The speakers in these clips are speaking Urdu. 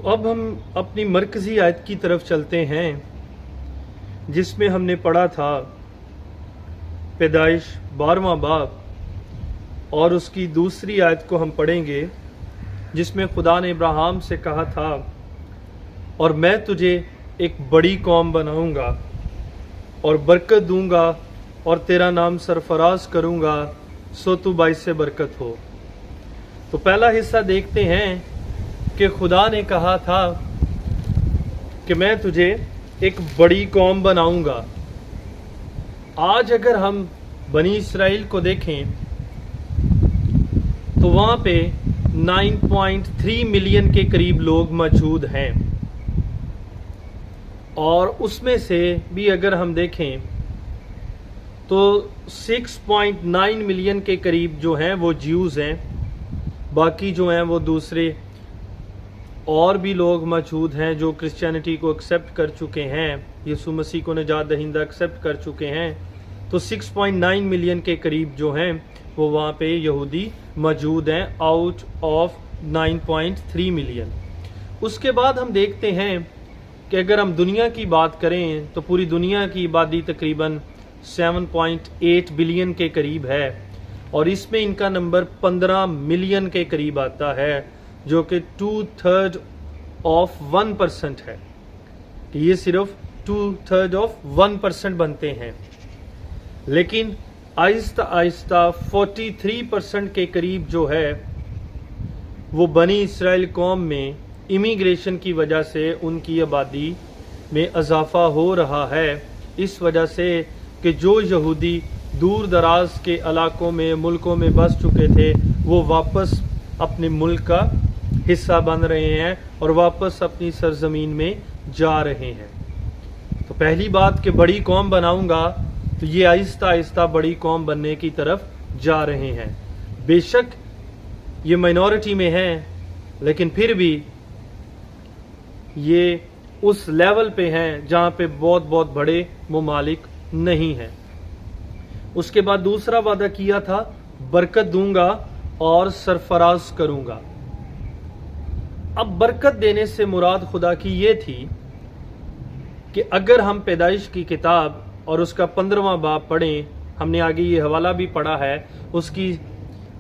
تو اب ہم اپنی مرکزی آیت کی طرف چلتے ہیں جس میں ہم نے پڑھا تھا پیدائش 12واں باب، اور اس کی دوسری آیت کو ہم پڑھیں گے جس میں خدا نے ابراہیم سے کہا تھا اور میں تجھے ایک بڑی قوم بناؤں گا اور برکت دوں گا اور تیرا نام سرفراز کروں گا سو تو باعث برکت ہو۔ تو پہلا حصہ دیکھتے ہیں کہ خدا نے کہا تھا کہ میں تجھے ایک بڑی قوم بناؤں گا۔ آج اگر ہم بنی اسرائیل کو دیکھیں تو وہاں پہ 9.3 ملین کے قریب لوگ موجود ہیں، اور اس میں سے بھی اگر ہم دیکھیں تو 6.9 ملین کے قریب جو ہیں وہ جیوز ہیں، باقی جو ہیں وہ دوسرے اور بھی لوگ موجود ہیں جو کرسچینٹی کو ایکسیپٹ کر چکے ہیں، یسوع مسیح کو نجات دہندہ ایکسیپٹ کر چکے ہیں۔ تو 6.9 ملین کے قریب جو ہیں وہ وہاں پہ یہودی موجود ہیں آؤٹ آف 9.3 ملین۔ اس کے بعد ہم دیکھتے ہیں کہ اگر ہم دنیا کی بات کریں تو پوری دنیا کی آبادی تقریباً 7.8 بلین کے قریب ہے، اور اس میں ان کا نمبر 15 ملین کے قریب آتا ہے، جو کہ 2/3 آف 1% ہے، کہ یہ صرف 2/3 آف 1% بنتے ہیں۔ لیکن آہستہ آہستہ 43% کے قریب جو ہے وہ بنی اسرائیل قوم میں امیگریشن کی وجہ سے ان کی آبادی میں اضافہ ہو رہا ہے، اس وجہ سے کہ جو یہودی دور دراز کے علاقوں میں ملکوں میں بس چکے تھے وہ واپس اپنے ملک کا حصہ بن رہے ہیں اور واپس اپنی سرزمین میں جا رہے ہیں۔ تو پہلی بات کہ بڑی قوم بناؤں گا، تو یہ آہستہ آہستہ بڑی قوم بننے کی طرف جا رہے ہیں۔ بے شک یہ مائنورٹی میں ہیں، لیکن پھر بھی یہ اس لیول پہ ہیں جہاں پہ بہت بہت بڑے ممالک نہیں ہیں۔ اس کے بعد دوسرا وعدہ کیا تھا برکت دوں گا اور سرفراز کروں گا۔ اب برکت دینے سے مراد خدا کی یہ تھی کہ اگر ہم پیدائش کی کتاب اور اس کا 15واں باب پڑھیں، ہم نے آگے یہ حوالہ بھی پڑھا ہے، اس کی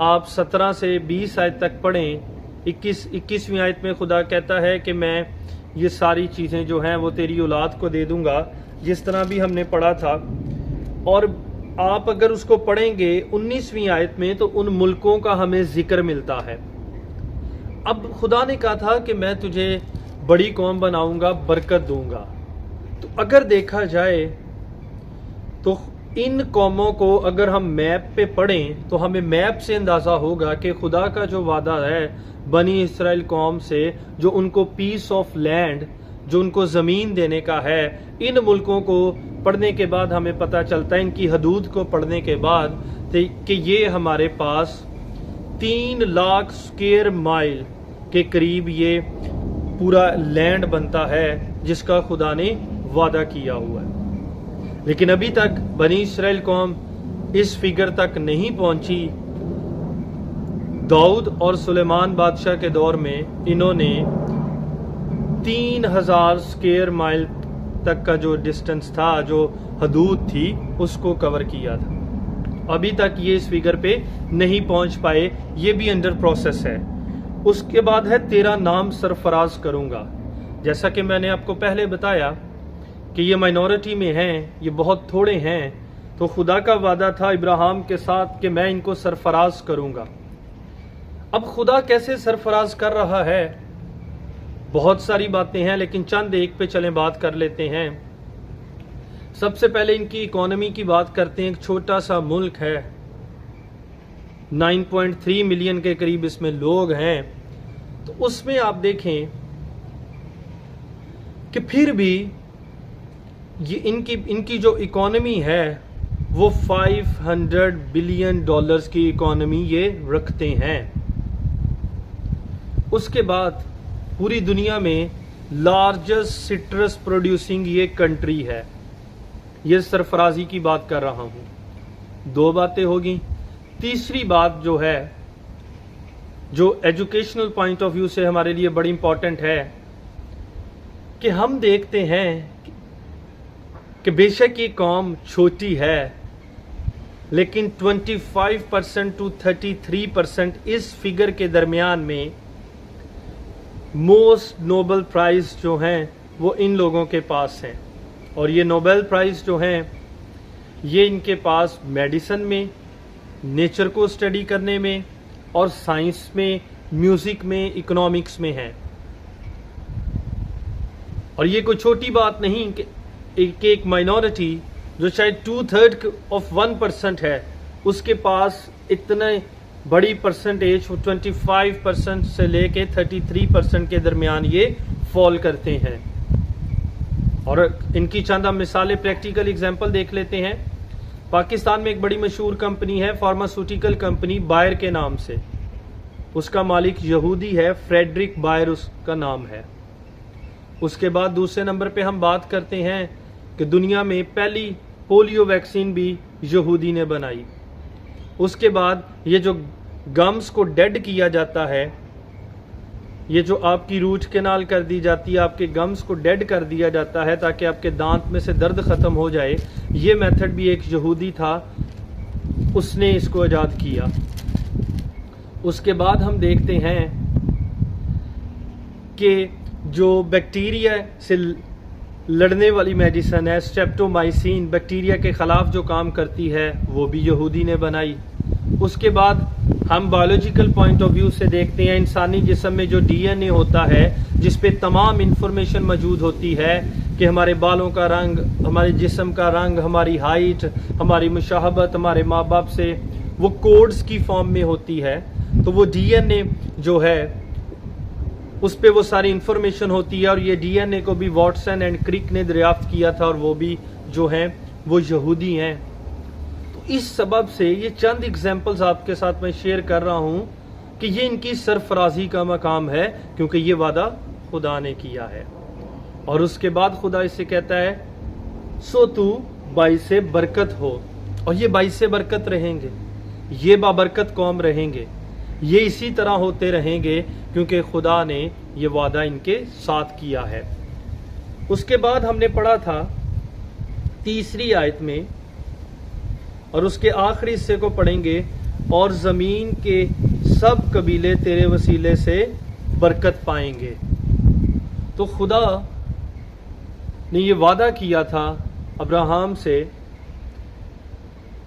آپ 17 سے 20 آیت تک پڑھیں۔ 21ویں آیت میں خدا کہتا ہے کہ میں یہ ساری چیزیں جو ہیں وہ تیری اولاد کو دے دوں گا، جس طرح بھی ہم نے پڑھا تھا۔ اور آپ اگر اس کو پڑھیں گے 19ویں آیت میں تو ان ملکوں کا ہمیں ذکر ملتا ہے۔ اب خدا نے کہا تھا کہ میں تجھے بڑی قوم بناؤں گا، برکت دوں گا۔ تو اگر دیکھا جائے تو ان قوموں کو اگر ہم میپ پہ پڑھیں تو ہمیں میپ سے اندازہ ہوگا کہ خدا کا جو وعدہ ہے بنی اسرائیل قوم سے، جو ان کو پیس آف لینڈ، جو ان کو زمین دینے کا ہے، ان ملکوں کو پڑھنے کے بعد ہمیں پتہ چلتا ہے، ان کی حدود کو پڑھنے کے بعد کہ یہ ہمارے پاس 3 لاکھ اسکوائر مائل کے قریب یہ پورا لینڈ بنتا ہے جس کا خدا نے وعدہ کیا ہوا ہے۔ لیکن ابھی تک بنی اسرائیل قوم اس فگر تک نہیں پہنچی۔ داؤد اور سلیمان بادشاہ کے دور میں انہوں نے 3000 اسکوائر مائل تک کا جو ڈسٹنس تھا، جو حدود تھی، اس کو کور کیا تھا۔ ابھی تک یہ اس فگر پہ نہیں پہنچ پائے، یہ بھی انڈر پروسیس ہے۔ اس کے بعد ہے تیرا نام سرفراز کروں گا۔ جیسا کہ میں نے آپ کو پہلے بتایا کہ یہ مائنورٹی میں ہیں، یہ بہت تھوڑے ہیں، تو خدا کا وعدہ تھا ابراہیم کے ساتھ کہ میں ان کو سرفراز کروں گا۔ اب خدا کیسے سرفراز کر رہا ہے؟ بہت ساری باتیں ہیں، لیکن چند ایک پہ چلیں بات کر لیتے ہیں۔ سب سے پہلے ان کی اکانومی کی بات کرتے ہیں۔ ایک چھوٹا سا ملک ہے، 9.3 ملین کے قریب اس میں لوگ ہیں، تو اس میں آپ دیکھیں کہ پھر بھی یہ ان کی جو اکانومی ہے وہ $500 بلین کی اکانومی یہ رکھتے ہیں۔ اس کے بعد پوری دنیا میں لارجسٹ سٹرس پروڈیوسنگ یہ کنٹری ہے۔ یہ سرفرازی کی بات کر رہا ہوں۔ 2 باتیں ہوگی۔ تیسری بات جو ہے، جو ایجوکیشنل پوائنٹ آف ویو سے ہمارے لیے بڑی امپورٹنٹ ہے، کہ ہم دیکھتے ہیں کہ بے شک یہ قوم چھوٹی ہے لیکن 25% to 33% اس فگر کے درمیان میں موسٹ نوبل پرائز جو ہیں وہ ان لوگوں کے پاس ہیں. اور یہ نوبل پرائز جو ہیں یہ ان کے پاس میڈیسن میں، نیچر کو اسٹڈی کرنے میں، اور سائنس میں، میوزک میں، اکنامکس میں ہیں. اور یہ کوئی چھوٹی بات نہیں کہ ایک مائنورٹی جو شاید 2/3 of 1% ہے اس کے پاس اتنے بڑی پرسنٹیج 25% سے لے کے 33% کے درمیان یہ فال کرتے ہیں. اور ان کی چند مثالیں پریکٹیکل ایگزامپل دیکھ لیتے ہیں. پاکستان میں ایک بڑی مشہور کمپنی ہے، فارماسوٹیکل کمپنی بائر کے نام سے. اس کا مالک یہودی ہے، فریڈرک بائر اس کا نام ہے. اس کے بعد دوسرے نمبر پہ ہم بات کرتے ہیں کہ دنیا میں پہلی پولیو ویکسین بھی یہودی نے بنائی. اس کے بعد یہ جو گمز کو ڈیڈ کیا جاتا ہے، یہ جو آپ کی روٹ کینال کر دی جاتی ہے، آپ کے گمز کو ڈیڈ کر دیا جاتا ہے تاکہ آپ کے دانت میں سے درد ختم ہو جائے، یہ میتھڈ بھی ایک یہودی تھا، اس نے اس کو ایجاد کیا. اس کے بعد ہم دیکھتے ہیں کہ جو بیکٹیریا سے لڑنے والی میڈیسن ہے، اسٹریپٹومائسین، بیکٹیریا کے خلاف جو کام کرتی ہے، وہ بھی یہودی نے بنائی. اس کے بعد ہم بایولوجیکل پوائنٹ آف ویو سے دیکھتے ہیں انسانی جسم میں جو ڈی این اے ہوتا ہے جس پہ تمام انفارمیشن موجود ہوتی ہے کہ ہمارے بالوں کا رنگ، ہمارے جسم کا رنگ، ہماری ہائٹ، ہماری مشابہت ہمارے ماں باپ سے، وہ کوڈز کی فارم میں ہوتی ہے. تو وہ ڈی این اے جو ہے اس پہ وہ ساری انفارمیشن ہوتی ہے. اور یہ ڈی این اے کو بھی واٹسن اینڈ کرک نے دریافت کیا تھا، اور وہ بھی جو ہیں وہ یہودی ہیں. تو اس سبب سے یہ چند ایگزامپلز آپ کے ساتھ میں شیئر کر رہا ہوں کہ یہ ان کی سرفرازی کا مقام ہے، کیونکہ یہ وعدہ خدا نے کیا ہے. اور اس کے بعد خدا اس سے کہتا ہے سو تو باعث برکت ہو. اور یہ باعث برکت رہیں گے، یہ بابرکت قوم رہیں گے، یہ اسی طرح ہوتے رہیں گے کیونکہ خدا نے یہ وعدہ ان کے ساتھ کیا ہے. اس کے بعد ہم نے پڑھا تھا تیسری آیت میں، اور اس کے آخری حصے کو پڑھیں گے، اور زمین کے سب قبیلے تیرے وسیلے سے برکت پائیں گے. تو خدا نے یہ وعدہ کیا تھا ابراہیم سے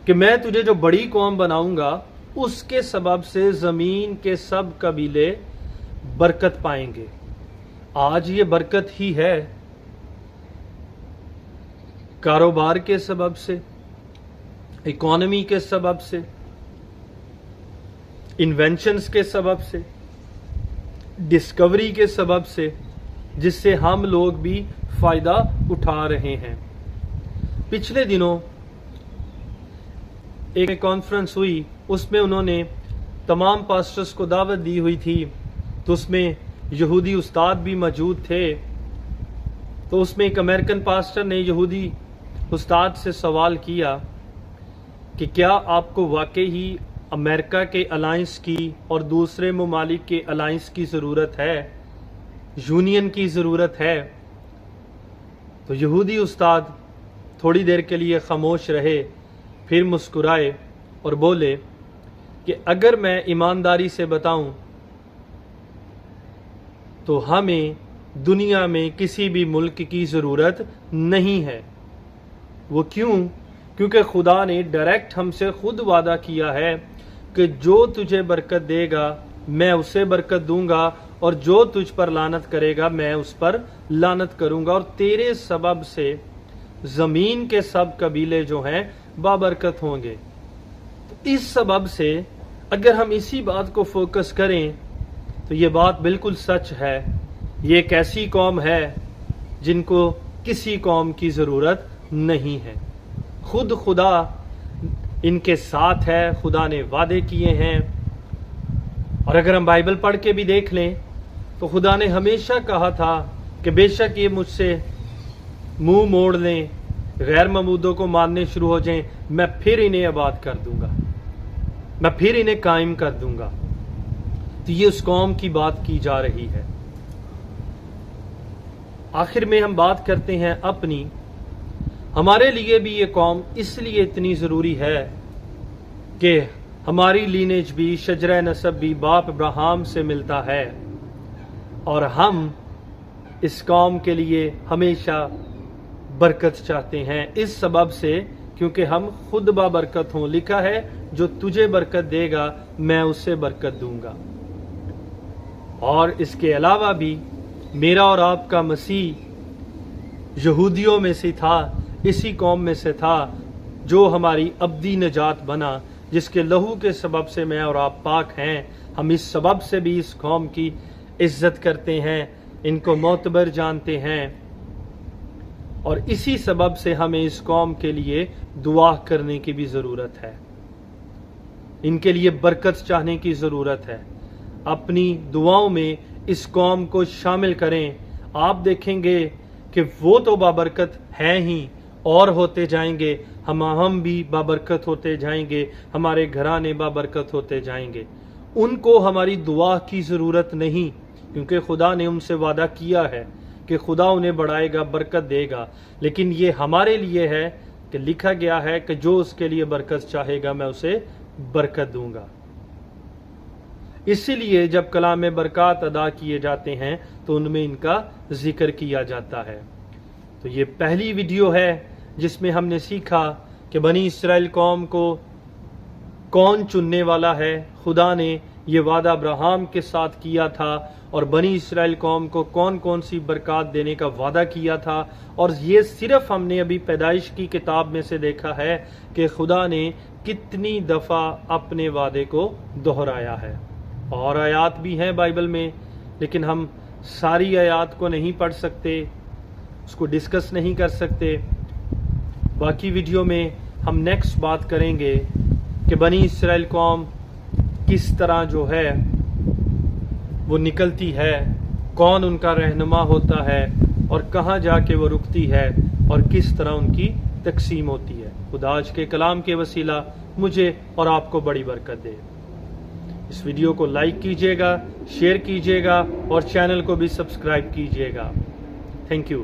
کہ میں تجھے جو بڑی قوم بناؤں گا اس کے سبب سے زمین کے سب قبیلے برکت پائیں گے. آج یہ برکت ہی ہے، کاروبار کے سبب سے، اکانومی کے سبب سے، انوینشنز کے سبب سے، ڈسکوری کے سبب سے، جس سے ہم لوگ بھی فائدہ اٹھا رہے ہیں. پچھلے دنوں ایک کانفرنس ہوئی، اس میں انہوں نے تمام پاسٹرز کو دعوت دی ہوئی تھی، تو اس میں یہودی استاد بھی موجود تھے. تو اس میں ایک امریکن پاسٹر نے یہودی استاد سے سوال کیا کہ کیا آپ کو واقعی امریکہ کے الائنس کی اور دوسرے ممالک کے الائنس کی ضرورت ہے، یونین کی ضرورت ہے؟ تو یہودی استاد تھوڑی دیر کے لیے خاموش رہے، پھر مسکرائے اور بولے کہ اگر میں ایمانداری سے بتاؤں تو ہمیں دنیا میں کسی بھی ملک کی ضرورت نہیں ہے. وہ کیوں؟ کیونکہ خدا نے ڈائریکٹ ہم سے خود وعدہ کیا ہے کہ جو تجھے برکت دے گا میں اسے برکت دوں گا، اور جو تجھ پر لعنت کرے گا میں اس پر لعنت کروں گا، اور تیرے سبب سے زمین کے سب قبیلے جو ہیں بابرکت ہوں گے. تو اس سبب سے اگر ہم اسی بات کو فوکس کریں تو یہ بات بالکل سچ ہے. یہ ایک ایسی قوم ہے جن کو کسی قوم کی ضرورت نہیں ہے. خود خدا ان کے ساتھ ہے، خدا نے وعدے کیے ہیں. اور اگر ہم بائبل پڑھ کے بھی دیکھ لیں تو خدا نے ہمیشہ کہا تھا کہ بے شک یہ مجھ سے منہ موڑ لیں، غیر معبودوں کو ماننے شروع ہو جائیں، میں پھر انہیں آباد کر دوں گا، میں پھر انہیں قائم کر دوں گا. تو یہ اس قوم کی بات کی جا رہی ہے. آخر میں ہم بات کرتے ہیں اپنی. ہمارے لیے بھی یہ قوم اس لیے اتنی ضروری ہے کہ ہماری لینیج بھی، شجرہ نسب بھی باپ ابراہیم سے ملتا ہے، اور ہم اس قوم کے لیے ہمیشہ برکت چاہتے ہیں اس سبب سے کیونکہ ہم خود بابرکت ہوں. لکھا ہے جو تجھے برکت دے گا میں اسے برکت دوں گا. اور اس کے علاوہ بھی میرا اور آپ کا مسیح یہودیوں میں سے تھا، اسی قوم میں سے تھا جو ہماری ابدی نجات بنا، جس کے لہو کے سبب سے میں اور آپ پاک ہیں. ہم اس سبب سے بھی اس قوم کی عزت کرتے ہیں، ان کو معتبر جانتے ہیں، اور اسی سبب سے ہمیں اس قوم کے لیے دعا کرنے کی بھی ضرورت ہے، ان کے لیے برکت چاہنے کی ضرورت ہے. اپنی دعاؤں میں اس قوم کو شامل کریں. آپ دیکھیں گے کہ وہ تو بابرکت ہیں ہی اور ہوتے جائیں گے، ہم بھی بابرکت ہوتے جائیں گے، ہمارے گھرانے بابرکت ہوتے جائیں گے. ان کو ہماری دعا کی ضرورت نہیں، کیونکہ خدا نے ان سے وعدہ کیا ہے کہ خدا انہیں بڑھائے گا، برکت دے گا. لیکن یہ ہمارے لیے ہے کہ لکھا گیا ہے کہ جو اس کے لیے برکت چاہے گا میں اسے برکت دوں گا. اسی لیے جب کلام میں برکات ادا کیے جاتے ہیں تو ان میں ان کا ذکر کیا جاتا ہے. تو یہ پہلی ویڈیو ہے جس میں ہم نے سیکھا کہ بنی اسرائیل قوم کو کون چننے والا ہے. خدا نے یہ وعدہ ابراہیم کے ساتھ کیا تھا، اور بنی اسرائیل قوم کو کون کون سی برکات دینے کا وعدہ کیا تھا. اور یہ صرف ہم نے ابھی پیدائش کی کتاب میں سے دیکھا ہے کہ خدا نے کتنی دفعہ اپنے وعدے کو دہرایا ہے. اور آیات بھی ہیں بائبل میں، لیکن ہم ساری آیات کو نہیں پڑھ سکتے، اس کو ڈسکس نہیں کر سکتے. باقی ویڈیو میں ہم نیکسٹ بات کریں گے کہ بنی اسرائیل قوم کس طرح جو ہے وہ نکلتی ہے، کون ان کا رہنما ہوتا ہے، اور کہاں جا کے وہ رکتی ہے، اور کس طرح ان کی تقسیم ہوتی ہے. خدا آج کے کلام کے وسیلہ مجھے اور آپ کو بڑی برکت دے. اس ویڈیو کو لائک کیجیے گا، شیئر کیجیے گا، اور چینل کو بھی سبسکرائب کیجیے گا. Thank you.